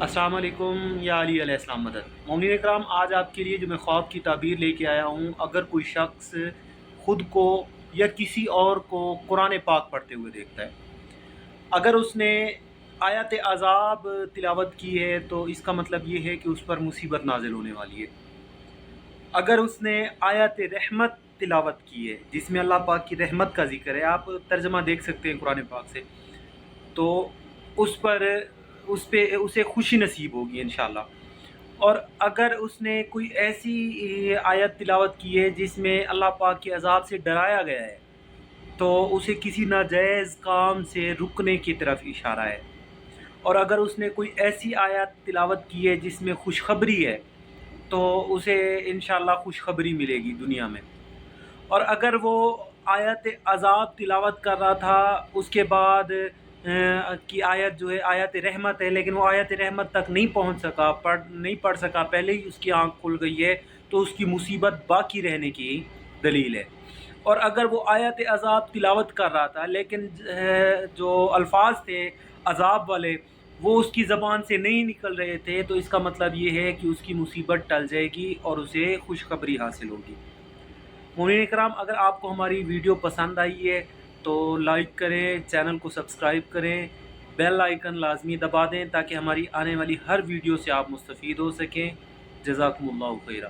السلام علیکم یا علی علیہ السلام مدد مومنین اکرام، آج آپ کے لیے جو میں خواب کی تعبیر لے کے آیا ہوں، اگر کوئی شخص خود کو یا کسی اور کو قرآن پاک پڑھتے ہوئے دیکھتا ہے، اگر اس نے آیت عذاب تلاوت کی ہے تو اس کا مطلب یہ ہے کہ اس پر مصیبت نازل ہونے والی ہے۔ اگر اس نے آیت رحمت تلاوت کی ہے جس میں اللہ پاک کی رحمت کا ذکر ہے، آپ ترجمہ دیکھ سکتے ہیں قرآن پاک سے، تو اس پہ اسے خوشی نصیب ہوگی انشاءاللہ۔ اور اگر اس نے کوئی ایسی آیت تلاوت کی ہے جس میں اللہ پاک کے عذاب سے ڈرایا گیا ہے، تو اسے کسی ناجائز کام سے رکنے کی طرف اشارہ ہے۔ اور اگر اس نے کوئی ایسی آیت تلاوت کی ہے جس میں خوشخبری ہے، تو اسے انشاءاللہ خوشخبری ملے گی دنیا میں۔ اور اگر وہ آیت عذاب تلاوت کر رہا تھا، اس کے بعد کی آیت جو ہے آیت رحمت ہے، لیکن وہ آیت رحمت تک نہیں پہنچ سکا، نہیں پڑھ سکا، پہلے ہی اس کی آنکھ کھل گئی ہے، تو اس کی مصیبت باقی رہنے کی دلیل ہے۔ اور اگر وہ آیت عذاب تلاوت کر رہا تھا لیکن جو الفاظ تھے عذاب والے وہ اس کی زبان سے نہیں نکل رہے تھے، تو اس کا مطلب یہ ہے کہ اس کی مصیبت ٹل جائے گی اور اسے خوشخبری حاصل ہوگی۔ مومنین اکرام، اگر آپ کو ہماری ویڈیو پسند آئی ہے تو لائک کریں، چینل کو سبسکرائب کریں، بیل آئیکن لازمی دبا دیں تاکہ ہماری آنے والی ہر ویڈیو سے آپ مستفید ہو سکیں۔ جزاکم اللہ خیرہ۔